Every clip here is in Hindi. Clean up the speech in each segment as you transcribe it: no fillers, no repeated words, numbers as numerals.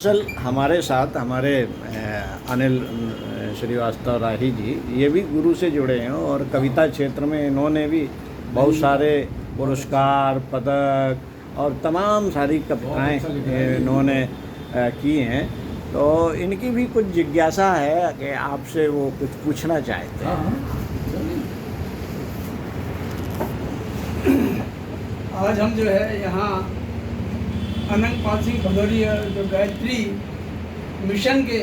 दरअसल हमारे साथ हमारे अनिल श्रीवास्तव राही जी ये भी गुरु से जुड़े हैं और कविता क्षेत्र में इन्होंने भी बहुत सारे पुरस्कार पदक और तमाम सारी कविताएं इन्होंने की हैं। तो इनकी भी कुछ जिज्ञासा है कि आपसे वो कुछ पूछना चाहते हैं। आज हम जो है यहाँ अनंत पाल सिंह भदौरिया जो गायत्री मिशन के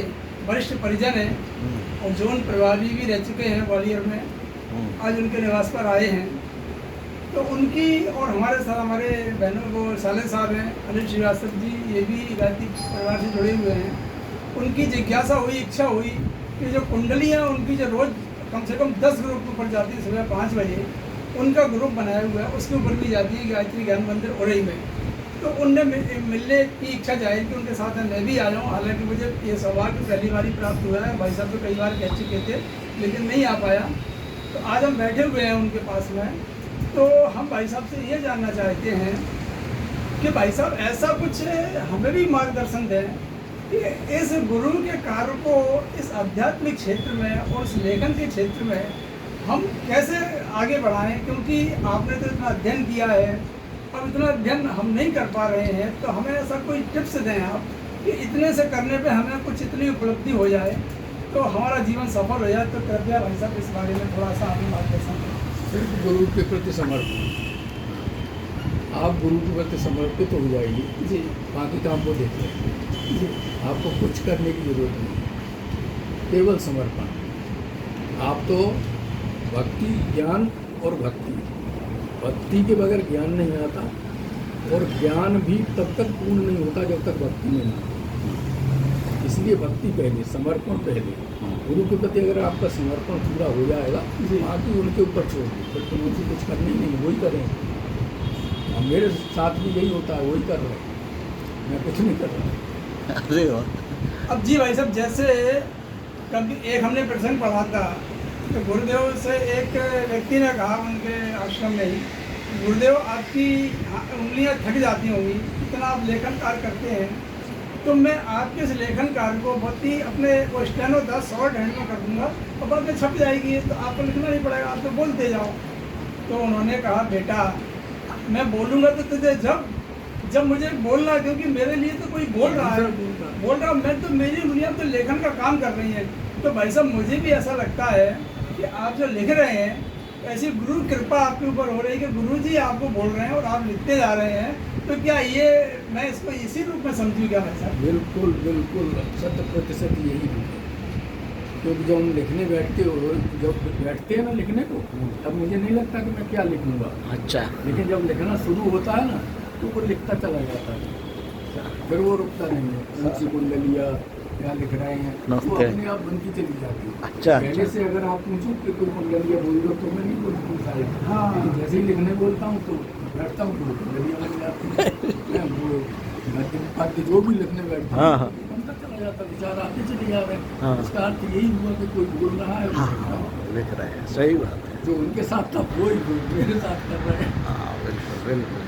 वरिष्ठ परिजन हैं और जोन प्रभारी भी रह चुके हैं ग्वालियर में, आज उनके निवास पर आए हैं। तो उनकी और हमारे साथ हमारे बहनों को साले साहब हैं अनिल श्रीवास्तव जी, ये भी गायत्री परिवार से जुड़े हुए हैं। उनकी जिज्ञासा हुई, इच्छा हुई कि जो कुंडलियाँ उनकी जो रोज़ कम से कम 10 ग्रुप के ऊपर जाती है सुबह 5 बजे, उनका ग्रुप बनाया हुआ है, उसके ऊपर भी जाती है गायत्री ज्ञान मंदिर उड़ई में। तो उनने मिलने की इच्छा जाहिर की उनके साथ मैं भी आ जाऊँ। हालांकि मुझे ये सौभाग्य पहली बार ही प्राप्त हुआ है, भाई साहब तो कई बार कह चुके थे लेकिन नहीं आ पाया। तो आज हम बैठे हुए हैं उनके पास में। तो हम भाई साहब से ये जानना चाहते हैं कि भाई साहब ऐसा कुछ हमें भी मार्गदर्शन दें कि इस गुरु के कार्य को इस आध्यात्मिक क्षेत्र में और इस लेखन के क्षेत्र में हम कैसे आगे बढ़ाएं, क्योंकि आपने तो इतना अध्ययन किया है, अब इतना अध्ययन हम नहीं कर पा रहे हैं। तो हमें ऐसा कोई टिप्स दें आप कि इतने से करने पे हमें कुछ इतनी उपलब्धि हो जाए तो हमारा जीवन सफल हो जाए। तो कृपया भाई साहब इस बारे में थोड़ा सा हमें मार्गदर्शन दें। सिर्फ गुरु के प्रति समर्पण, आप गुरु के प्रति समर्पित हो जाइए जी, बाकी काम को देख लेंगे जी। आपको कुछ करने की जरूरत नहीं, केवल समर्पण। आप तो भक्ति, ज्ञान और भक्ति के बगैर ज्ञान नहीं आता और ज्ञान भी तब तक पूर्ण नहीं होता जब तक भक्ति में नहीं। इसलिए भक्ति पहले, समर्पण पहले। गुरु के प्रति अगर आपका समर्पण पूरा हो जाएगा, बाकी उनके ऊपर छोड़ दो, फिर तो मुझे कुछ करनी नहीं, वही करें। और मेरे साथ भी यही होता है, वही कर रहे हैं, मैं कुछ नहीं कर रहा। अब जी भाई साहब, जैसे कभी एक हमने प्रसंग पढ़ा था तो गुरुदेव से एक व्यक्ति ने कहा उनके आश्रम में ही, गुरुदेव आपकी उंगलियां थक जाती होंगी, इतना आप लेखन कार्य करते हैं, तो मैं आपके इस लेखन कार्य को बहुत ही अपने वो स्टेनो 10 शॉर्ट हैंड में कर दूंगा और बाद में छप जाएगी, तो आपको लिखना नहीं पड़ेगा, आप तो बोलते जाओ। तो उन्होंने कहा, बेटा मैं बोलूँगा तो तुझे जब मुझे बोलना, क्योंकि मेरे लिए तो कोई बोल रहा है, मैं तो, मेरी उंगलियां तो लेखन का काम कर रही हैं। तो भाई साहब मुझे भी ऐसा लगता है कि आप जो लिख रहे हैं ऐसी गुरु कृपा आपके ऊपर हो रही है कि गुरु जी आपको बोल रहे हैं और आप लिखते जा रहे हैं। तो क्या ये मैं इसको इसी रूप में समझूँ क्या भाई साहब? बिल्कुल बिल्कुल 100% यही है। क्योंकि जब हम लिखने बैठते हैं ना लिखने को, तब मुझे नहीं लगता कि मैं क्या लिखूंगा। अच्छा। लेकिन जब लिखना शुरू होता है ना तो वो लिखता चला जाता है, फिर वो रुकता नहीं है। उनकी कुंडलियाँ क्या लिख रहे हैं वो अपने आप बनती चली जाती है। अच्छा। पहले से अगर आप पूछो कि कोई कुंडलियाँ बोल दो तो मैं नहीं बोलती शायद। हाँ। लेकिन जैसे ही लिखने बोलता हूँ तो बैठता हूँ तो कुंडलियाँ बन जाती हैं। वो बाकी जो भी लिखने बैठता हाँ, हूँ बनता चला जाता, विचार आते चले जा रहे हैं। हाँ। इसका अर्थ यही हुआ कि कोई बोल रहा है, लिख रहे हैं, सही बात है। जो उनके साथ था वो ही मेरे साथ कर रहे हैं। हाँ, बिल्कुल बिल्कुल।